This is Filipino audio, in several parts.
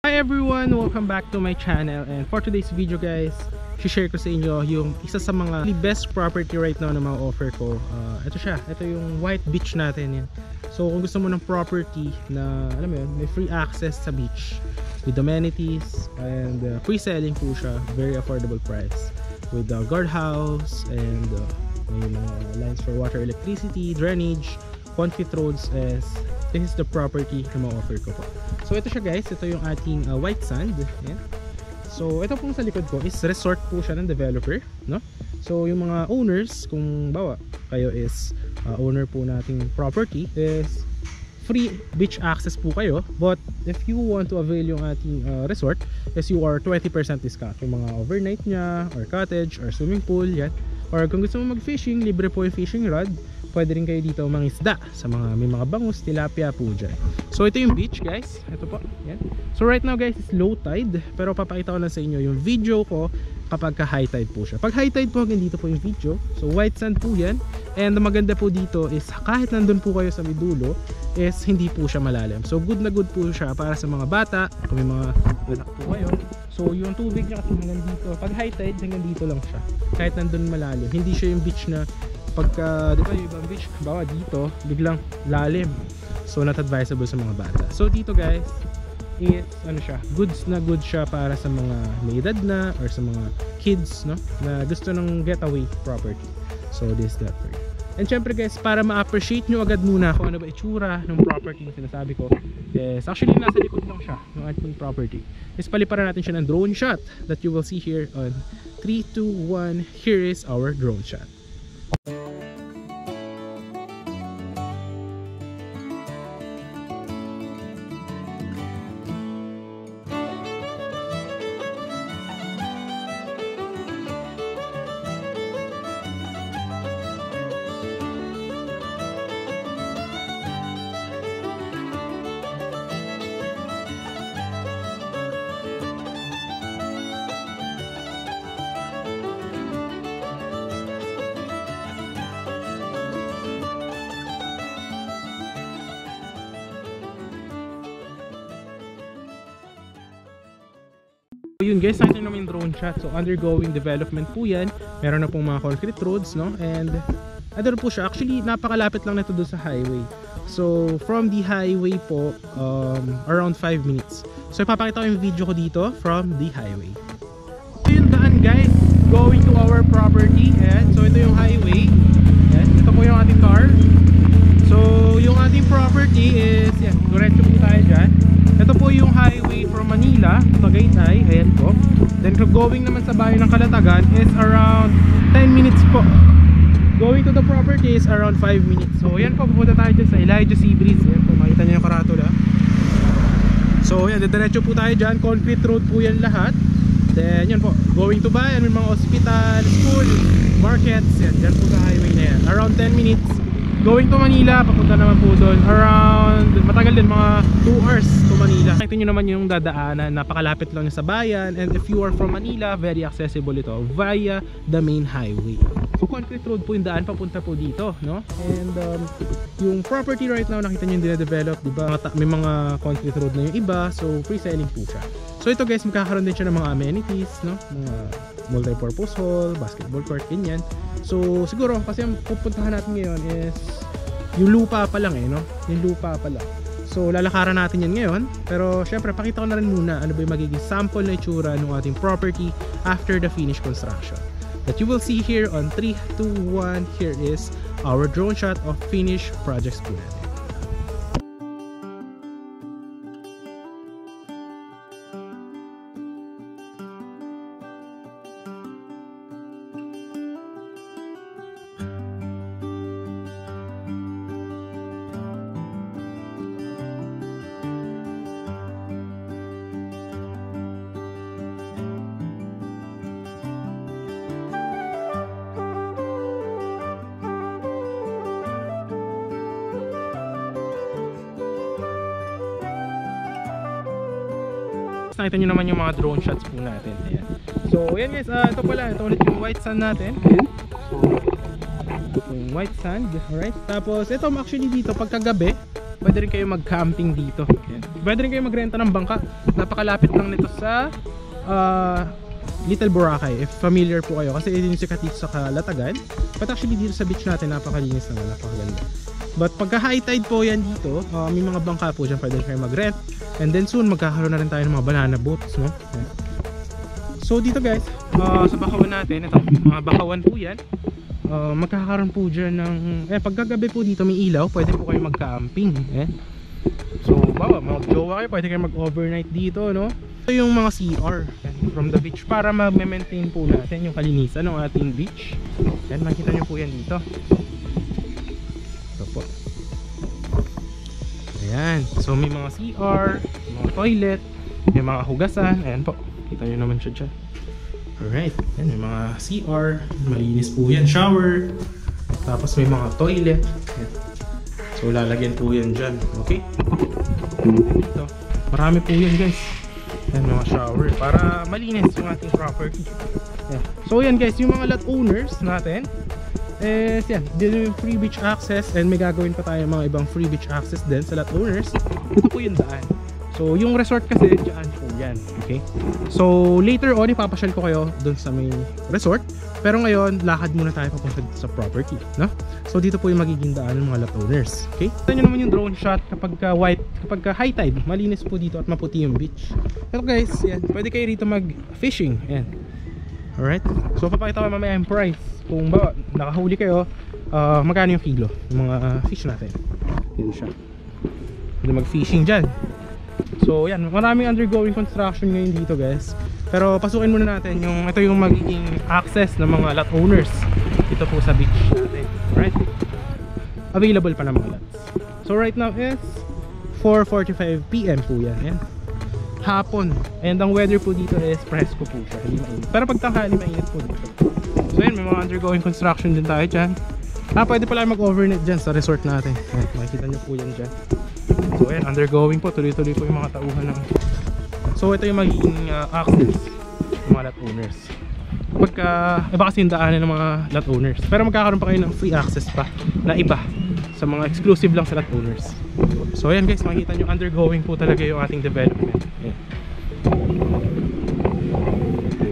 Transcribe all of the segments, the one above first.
Hi everyone! Welcome back to my channel, and for today's video guys, share ko sa inyo yung isa sa mga best property right now na mga offer ko. Ito siya, ito yung White Beach natin yan. So kung gusto mo ng property na alam mo yun, may free access sa beach with amenities and free selling po siya, very affordable price with the guardhouse and may mga lines for water, electricity, drainage, concrete roads. As this is the property na ma-offer ko po. So ito siya guys, ito yung ating white sand. Yan. So ito pong sa likod ko is resort po siya ng developer, no? So yung mga owners, kung bawa kayo is owner po nating property, is free beach access po kayo. But if you want to avail yung ating resort, is you are 20% discount. Yung mga overnight nya, or cottage, or swimming pool, yan. Or kung gusto mo mag-fishing, libre po yung fishing rod. Pwede rin kayo dito mangisda sa mga may mga bangus, tilapia po dyan. So ito yung beach guys, ito po yan. So right now guys is low tide, pero papakita ko lang sa inyo yung video ko kapag ka high tide po siya. Pag high tide po, hanggang dito po yung video. So white sand po yan, and ang maganda po dito is kahit nandun po kayo sa midulo is hindi po siya malalim. So good na good po siya para sa mga bata, kung may mga anak po kayo. So yung tubig niya kasi hanggang dito, pag high tide hanggang dito lang siya, kahit nandun malalim. Hindi siya yung beach na pagka, di ba yung ibang beach, bawa dito, biglang lalim. So not advisable sa mga bata. So dito guys, is ano siya, goods na good siya para sa mga may edad na or sa mga kids, no, na gusto ng getaway property. So this is that for you. And syempre guys, para ma-appreciate nyo agad muna kung ano ba itsura ng property na sinasabi ko, yes, actually nasa likod lang siya ng ating property. Is paliparan natin siya ng drone shot that you will see here on 3, 2, 1. Here is our drone shot. Yun guys, nakita nyo naman yung drone shot. So undergoing development po yan. Meron na pong mga concrete roads, no? And ano po siya, actually napakalapit lang nito doon sa highway. So from the highway po, around 5 minutes. So ipapakita ko yung video ko dito from the highway. Ito yung daan guys, going to our property. And so ito yung highway. And ito po yung ating car. So yung ating property is, yan, diretso po tayo dyan. Ito po yung highway from Manila to Tagaytay, ayan po. Then going naman sa bayan ng Calatagan is around 10 minutes po. Going to the property is around 5 minutes. So ayan po, pupunta tayo dyan sa Elijah Sea Bridge. Ayan po, makita nyo yung karatula. So ayan, diretso po tayo dyan. Concrete road po yan lahat. Then yan po, going to bayan, may mga hospital, school, markets. Yan, dyan po sa highway na yan. Around 10 minutes. Going to Manila, papunta naman po doon around, matagal din, mga 2 hours to Manila. Nakita nyo naman yung dadaanan, napakalapit lang sa bayan. And if you are from Manila, very accessible ito via the main highway. So concrete road po yung daan papunta po dito, no? And yung property right now, nakita nyo yung dine-develop, diba? May mga concrete road na yung iba, so free selling po siya. So ito guys, magkakaroon din siya ng mga amenities, no? Mga multi-purpose hall, basketball court, ganyan. So siguro kasi ang pupuntahan natin ngayon is yung lupa pa lang no? Yung lupa pa lang. So lalakaran natin yan ngayon. Pero syempre pakita ko na rin muna ano ba yung magiging sample na itsura ng ating property after the finished construction. That you will see here on 3, 2, 1. Here is our drone shot of finished projects po natin. Nakita nyo naman yung mga drone shots po natin. Ayan. So ayan guys, ito pala, ito ulit yung white sand natin. Ayan. So yung white sand, alright. Tapos ito actually dito pagkagabi, pwede rin kayo mag-camping dito. Ayan. pwede rin kayo magrenta ng bangka. Napakalapit lang nito sa Little Boracay, if familiar po kayo, kasi yun yung sikat dito sa Calatagan. But actually dito sa beach natin napakalinis na, napakaganda. But pagka high tide po yan dito, may mga bangka po dyan, pwede kayo mag-rent. And then soon magkakaroon na rin tayo ng mga banana boats, no? Yeah. So dito guys, sa bakawan natin, ito, mga bakawan po yan. Magkakaroon po dyan ng, pagkagabi po dito may ilaw, pwede po kayo mag-camping. So bawa, mag-jowa kayo, pwede kayo mag-overnight dito, no? Ito yung mga CR from the beach para ma-maintain po natin yung kalinisan ng ating beach. Yan, makita nyo po yan dito. Ito po. Ayan, so may mga CR, mga toilet, may mga hugasan. Ayan po, kita nyo naman siya dyan. Alright, yan, may mga CR, malinis po yan, shower. Tapos may mga toilet. Ayan. So lalagyan po yan dyan, okay? Ito, marami po yan guys. Yan, mga shower para malinis yung ating property. Yan. So yan guys, yung mga lot owners natin yan, din yung free beach access, and may gagawin pa tayo mga ibang free beach access din sa lot owners. Ito po yung daan. So yung resort kasi dyan po yan, okay? So later on ipapasyal ko kayo dun sa may resort, pero ngayon lakad muna tayo papunta sa property, no? So dito po yung magiging daan ng mga lot owners, okay? Ito nyo naman yung drone shot kapag high tide, malinis po dito at maputi yung beach. Ito guys, yan, pwede kayo rito mag fishing, yan. Alright, so papakita ko mamaya yung price. Kung ba nakahuli kayo, magkano yung kilo yung mga fish natin. Dito siya, pwede mag fishing dyan. So yan, maraming undergoing construction ngayon dito guys. Pero pasukin muna natin yung, ito yung magiging access ng mga lot owners dito po sa beach natin. Alright, available pa ng mga lots. So right now is 4:45 PM po yan. Yan, hapon. And ang weather po dito is presko po siya, hindi mainit. Pero pag tanghali mainit po dito. So yan, may mga undergoing construction din tayo dyan. Pwede pala mag-overnight dyan sa resort natin. Ayan, makikita nyo po yan dyan. So ayan, undergoing po, tuloy-tuloy po yung mga tauhan ng... So ito yung magiging access ng mga lot owners. Pagka, iba kasi yung daanan ng mga lot owners, pero magkakaroon pa kayo ng free access pa na iba sa mga exclusive lang sa lot owners. So ayan guys, makikita nyo, undergoing po talaga yung ating development. Ayan.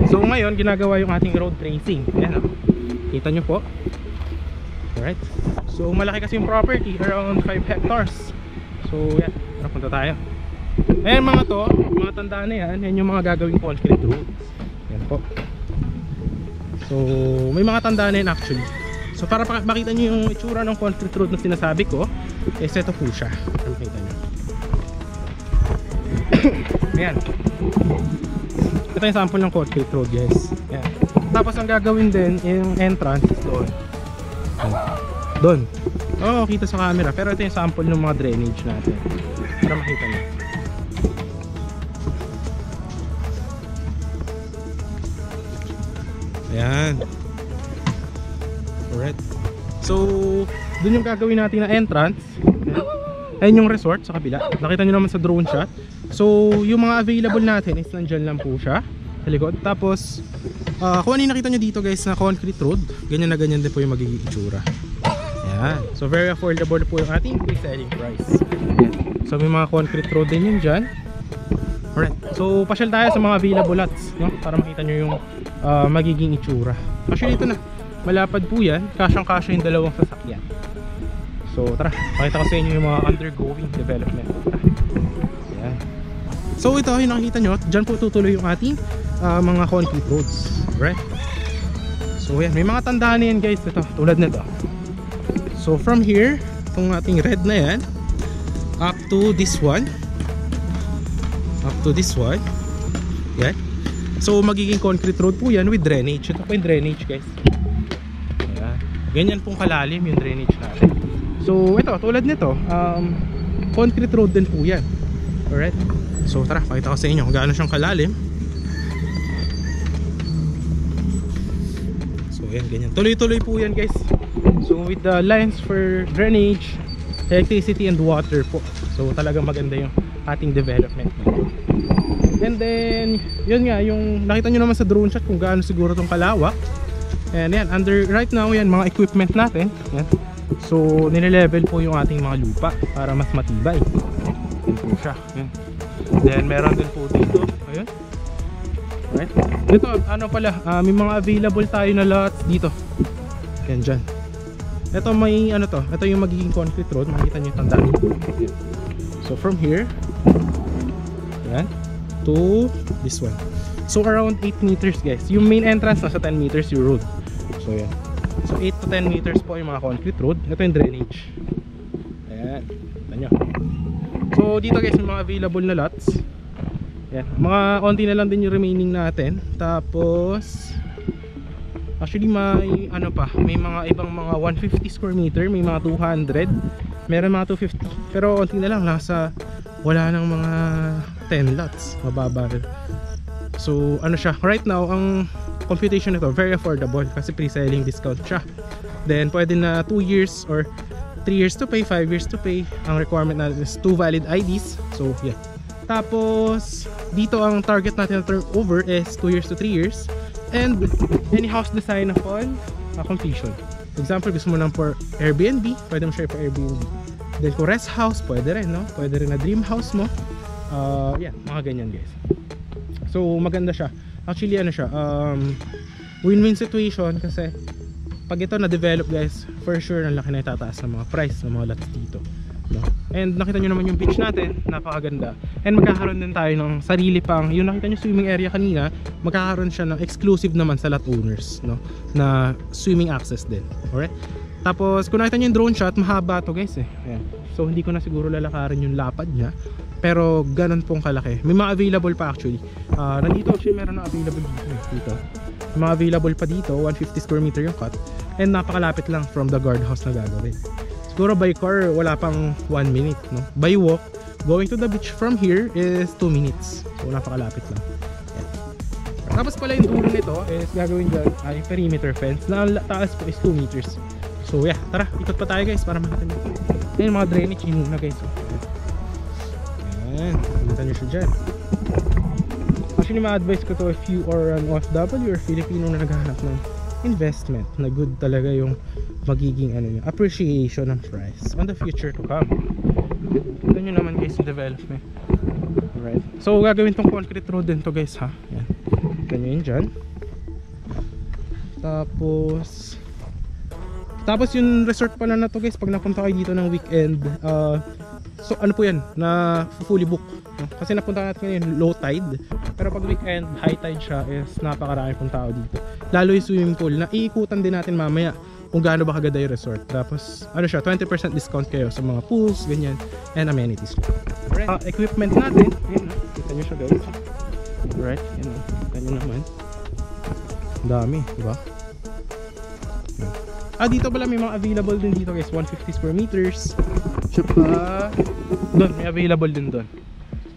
So ngayon, ginagawa yung ating road tracing. Ayan, kita nyo po. Alright, so malaki kasi yung property, around 5 hectares. So yan, punta tayo. Ayan mga to, mga tandaan na yan, yan yung mga gagawing concrete roads. Yan po. So may mga tandaan na yan actually. So para makita nyo yung itsura ng concrete road na sinasabi ko, ito po siya. Para makita nyo. Ayan, ito yung sample ng concrete road guys. Ayan. Tapos ang gagawin din, yung entrance is doon. Doon. Oo, kita sa camera. Pero ito yung sample ng mga drainage natin para makita nyo. Ayan. Alright. So doon yung gagawin natin na entrance. Ayan yung resort sa kabila. Nakita nyo naman sa drone shot. So yung mga available natin is nandyan lang po siya sa likod. Tapos kung ano yung nakita nyo dito guys na concrete road, ganyan na ganyan din po yung magiging itsura. Ayan. So very affordable po yung ating pre-selling price. Ayan. So may mga concrete road din yun dyan. Alright. So pasyal tayo sa mga available lots, no? Para makita nyo yung magiging itsura. Actually ito na, malapad po yan. Kasyang-kasya yung dalawang sasakyan. So tara, pakita ko sa inyo yung mga undergoing development. Ayan. So ito yung nakikita nyo, dyan po tutuloy yung ating mga concrete roads. Right? So yan, may mga tandaan na yan guys. Ito, tulad nito. So from here, itong ating red na yan, up to this one. Up to this one. Yan. So magiging concrete road po yan with drainage. Ito po yung drainage guys. Ayan. Ganyan pong kalalim yung drainage natin. So ito, tulad nito, concrete road din po yan. Alright. So tara, pakita ko sa inyo kung gaano siyang kalalim. So yan, ganyan. Tuloy-tuloy po yan guys. So with the lines for drainage, electricity and water po. So talagang maganda yung ating development. And then, yun nga, yung nakita nyo naman sa drone shot kung gaano siguro itong kalawak. And yan, right now yan, mga equipment natin. Yan. So nile-level po yung ating mga lupa para mas matibay. Yan po siya. Yan. Then meron din po dito. Ayun. Right. Dito, ano pala, may mga available tayo na lots dito. Yan dyan. Ito may ano to, ito yung magiging concrete road. Makikita nyo yung tandaan. So from here, yan, to this one. So around 8 meters guys. Yung main entrance nasa 10 meters yung road. So yan. So 8 to 10 meters po yung mga concrete road. Ito yung drainage. Ayan. Kita nyo. So dito guys yung mga available na lots. Yan. Mga konti na lang din yung remaining natin. Tapos actually may ano pa, may mga ibang mga 150 square meter, may mga 200, meron mga 250. Pero konti na lang, nasa wala nang mga 10 lots, mababa rin. So ano siya, right now ang computation nito very affordable kasi pre-selling discount siya. Then pwede na 2 years or 3 years to pay, 5 years to pay. Ang requirement natin is 2 valid IDs. So yeah. Tapos dito ang target natin na turnover is 2 years to 3 years. And any house design upon completion. For example, gusto mo lang for Airbnb, pwede mo share for Airbnb. Then kung rest house, pwede rin, no? Pwede rin na dream house mo. Yeah, mga ganyan guys. So maganda siya. Actually ano siya, win-win situation kasi pag ito na-develop guys, for sure ang laki na itataas ng mga price ng mga lots dito, no? And nakita nyo naman yung beach natin, napakaganda. And magkakaroon din tayo ng sarili pang, yung nakita nyo swimming area kanina, magkakaroon siya ng exclusive naman sa lot owners, no? Na swimming access din. Alright? Tapos kung nakita nyo yung drone shot, mahaba to guys eh. Ayan. So hindi ko na siguro lalakarin yung lapad nya, pero ganun pong kalaki. May mga available pa actually. Nandito actually meron na available dito. May mga available pa dito, 150 square meter yung cut. And napakalapit lang from the guardhouse na gagawin. Siguro by car wala pang 1 minute, no? By walk, going to the beach from here is 2 minutes. So napakalapit lang. Yan. Tapos pala yung dulo nito is gagawin dyan ay perimeter fence na ang taas po is 2 meters. So yeah, tara, ikot pa tayo guys para makita nyo. Yan yung mga drainage yun na guys. Yan, makita nyo siya dyan. Actually ma-advise ko to if you are an OFW or Filipino na naghahanap ng investment na good talaga yung magiging ano, yung appreciation ng price on the future to come. Kita nyo naman guys yung development. Alright, so gagawin tong concrete road din to guys ha. Yan, kita nyo yun dyan. Tapos yung resort pala na to guys, pag napunta kayo dito ng weekend, so ano po yan, na fully book, no? Kasi napunta natin ngayon low tide, pero pag weekend high tide siya is napakarami pong tao dito. Lalo yung swimming pool na iikutan din natin mamaya kung gaano ba kaganda yung resort. Tapos ano siya, 20% discount kayo sa mga pools, ganyan, and amenities. Alright, equipment natin, yun, kita nyo siya guys. Alright, yun, kita nyo naman, dami, diba? Dito pala may mga available din dito guys, 150 square meters. Tsaka doon, may available din doon.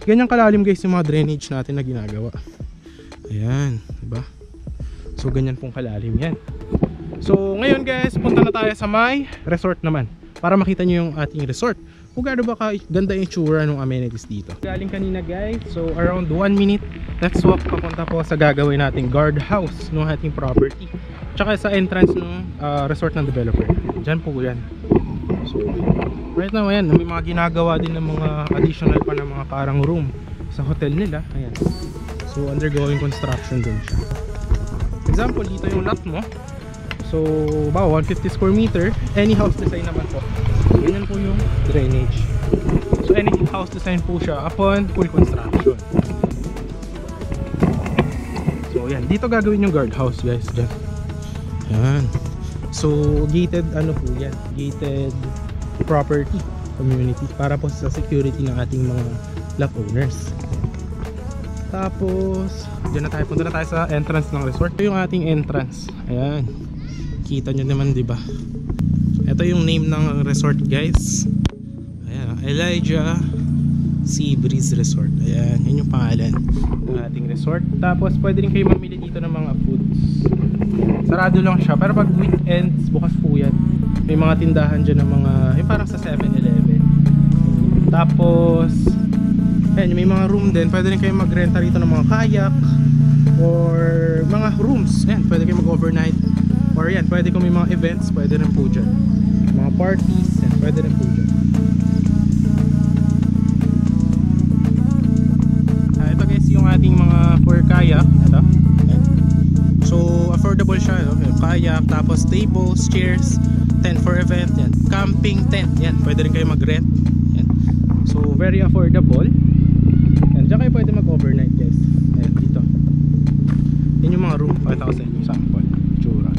Ganyan kalalim guys yung mga drainage natin na ginagawa. Ayan, diba? So ganyan pong kalalim yan. So ngayon guys, punta na tayo sa may resort naman para makita nyo yung ating resort. Kung gaano ba ganda yung tsura ng amenities dito. Galing kanina guys, so around 1 minute, let's walk papunta po sa gagawin nating guardhouse ng ating property. Tsaka sa entrance ng resort ng developer. Diyan po yan. So right now ayan, may mga ginagawa din ng mga additional pa na mga parang room sa hotel nila. Ayan. So undergoing construction din siya. Example, dito yung lot mo. So ba 150 square meter, any house design naman po. Ganyan po yung drainage. So any house design po siya upon full construction. So yan, dito gagawin yung guardhouse guys, dyan. Yan. So gated ano po yan, gated property community para po sa security ng ating mga lot owners. Tapos dyan na tayo, punta na tayo sa entrance ng resort. Ito yung ating entrance. Ayan, kita nyo naman diba. Ito yung name ng resort guys. Ayan, Elijah Sea Breeze Resort. Ayan, yun yung pangalan ng ating resort. Tapos pwede rin kayo mamili dito ng mga foods. Sarado lang siya, pero pag weekends bukas po yan. May mga tindahan dyan ng mga, yung parang sa 7-Eleven. Tapos ayan, may mga room din. Pwede rin kayo magrenta rito ng mga kayak or mga rooms. Ayan, pwede kayo mag-overnight. Or yan, pwede kung may mga events, pwede rin po dyan. Mga parties, yan, pwede rin po dyan. ating mga for kayak. Ito. So affordable siya, no? Kayak, tapos tables, chairs, tent for event, yan. Camping tent, yan. Pwede rin kayo mag-rent. Yan. So very affordable. Yan, diyan kayo pwede mag-overnight, guys. Ayan, dito. Yan yung mga room. Pakita ko sa inyo yung sample. Tsura.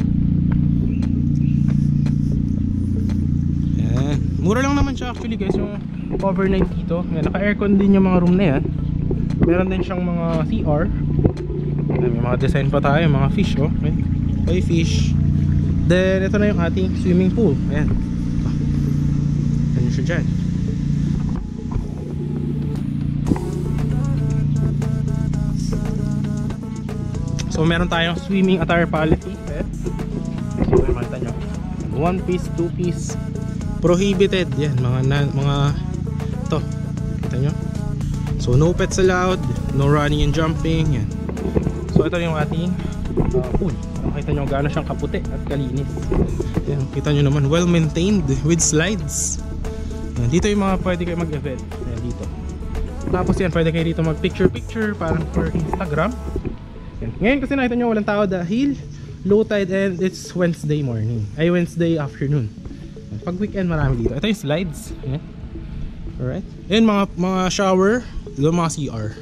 Yan. Mura lang naman siya actually, guys, yung overnight dito. Yan, naka-aircon din yung mga room na yan. Meron din siyang mga CR. May mga design pa tayo, mga fish, oh. Okay, fish. Then ito na yung ating swimming pool. Ayan. Ayan siya dyan. So meron tayong swimming attire policy. Ayan. So makita nyo, 1 piece, 2 piece, prohibited. Yan, mga ito, kita nyo. So no pets allowed, no running and jumping. Yan. So ito yung ating pool. Makita nyo gaano siyang kaputi at kalinis. Yan, kita nyo naman, well maintained with slides. Yan, dito yung mga pwede kayo mag-event. Yan, dito. Tapos yan, pwede kayo dito mag picture parang for Instagram. Yan. Ngayon kasi nakita nyo walang tao dahil low tide and it's Wednesday morning, ay Wednesday afternoon. Yan, pag weekend marami dito. Ito yung slides. Yan. Alright. Yan, mga shower, dito mga CR.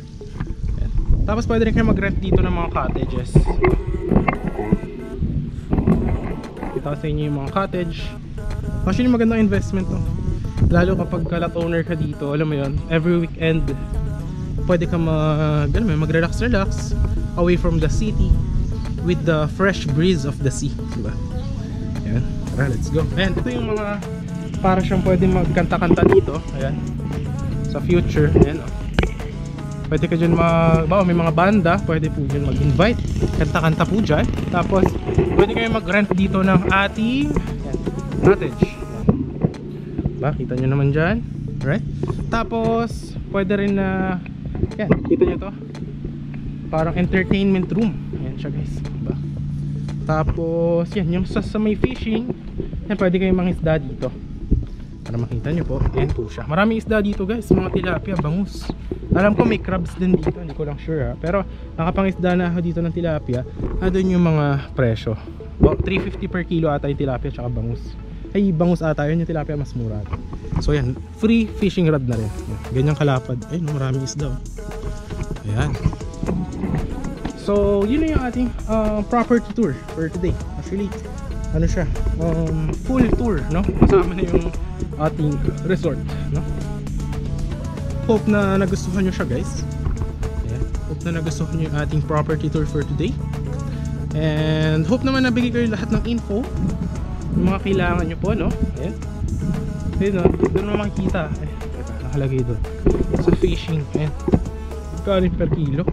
Tapos pwede rin kayo mag-rent dito ng mga cottages. Kita ko sa inyo yung mga cottage. Actually magandang investment to. Lalo kapag lot owner ka dito, alam mo yun, every weekend pwede ka mag-relax away from the city with the fresh breeze of the sea, diba? Ayan, tara, let's go. Ayan, ito yung mga para siyang pwede magkanta-kanta dito. Ayan, sa future. Ayan, oh. Pwede ka dyan may mga banda, pwede po dyan mag-invite, kanta-kanta po dyan. Tapos pwede kayo mag-rent dito ng ating cottage. Ba, kita nyo naman dyan. Alright. Tapos pwede rin na yan, kita nyo to, parang entertainment room. Yan siya, guys. Ba? Tapos yan, yung sa may fishing, yan, pwede kayo mangisda dito. Para makita nyo po, yan po siya. Maraming isda dito, guys, mga tilapia, bangus. Alam ko may crabs din dito, hindi ko lang sure, ha. Pero nakapangisda na ako dito ng tilapia. Doon yung mga presyo. 350 per kilo ata yung tilapia tsaka bangus. Ay, bangus ata yun, yung tilapia mas mura. So yan, free fishing rod na rin. Ganyang kalapad. Ay, maraming isda, oh. Ayan. So yun na yung ating property tour for today. Actually, ano siya, full tour, no? Kasama na yung ating resort, no? Hope na nagustuhan nyo siya, guys. Yeah. Hope na nagustuhan nyo yung ating property tour for today. And hope naman nabigay kayo lahat ng info, yung mga kailangan nyo po, no? Ayan. Ayan, no? Doon naman makikita. Eh, nakalagay doon. Sa fishing. Ayan. Kanin per kilo.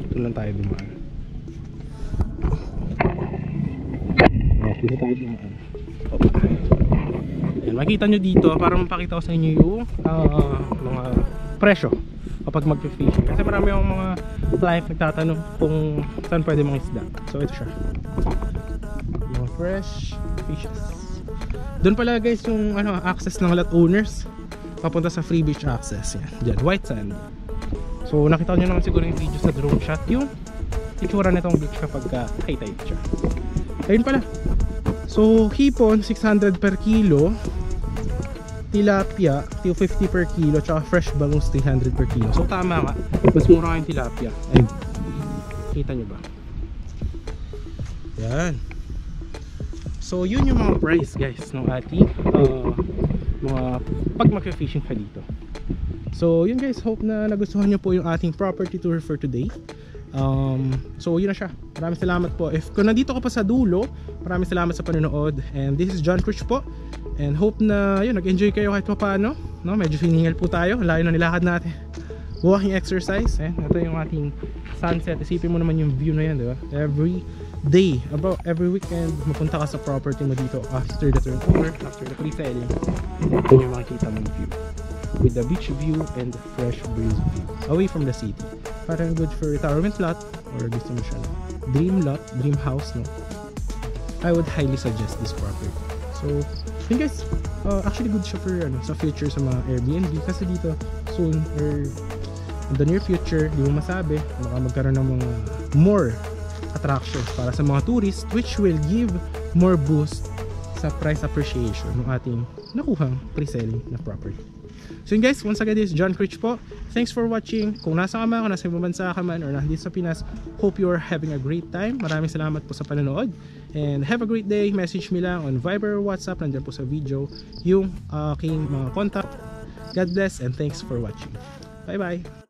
Ito lang tayo dumaan. Dito tayo dumaan. Ayan, makita nyo dito para mapakita ko sa inyo yung mga presyo kapag mag-fishing, kasi marami yung mga client nagtatanong kung saan pwede mga isda. So ito siya, mga fresh fishes. Doon pala, guys, yung access ng lot owners papunta sa free beach access. Yan, dyan, white sand. So nakita nyo naman siguro yung video sa drone shot yung itsura nitong beach kapag high tide siya. Ayun pala. So hipon 600 per kilo, tilapia 250 per kilo, tsaka fresh bangus 300 per kilo. So tama nga, mas mura yung tilapia. Ayun, kita nyo ba? Yan. So yun yung mga price, guys, ng ating mga pag mag-fishing ka dito. So yun, guys, hope na nagustuhan nyo po yung ating property tour for today. So yun na siya. Maraming salamat po. If kung nandito ka pa sa dulo, maraming salamat sa panonood. And this is John Cruz po. And hope na yun, nag-enjoy kayo kahit pa paano, no? Medyo hiningal po tayo, layo na nilakad natin. Walking exercise. Ito yung ating sunset. Isipin mo naman yung view na yan, di ba? Every day, about every weekend, mapunta ka sa property mo dito after the turnover, after the pre-selling. Ito yung makikita mong view with the beach view and the fresh breeze view away from the city. Parang good for retirement lot or gusto mo siya na dream lot, dream house, no? I would highly suggest this property. So yun, guys, Actually good siya for sa future sa mga Airbnb, kasi dito soon or in the near future, di mo masabi, baka magkaroon ng mga more attractions para sa mga tourists, which will give more boost sa price appreciation ng ating nakuhang pre-selling na property. So yun guys, once again, this is John Critch po. Thanks for watching. Kung nasa ka man, kung nasa ibang bansa ka man, or nandito sa Pinas, hope you are having a great time. Maraming salamat po sa panonood. And have a great day. Message me lang on Viber or WhatsApp. Nandiyan po sa video yung aking mga contact. God bless and thanks for watching. Bye bye.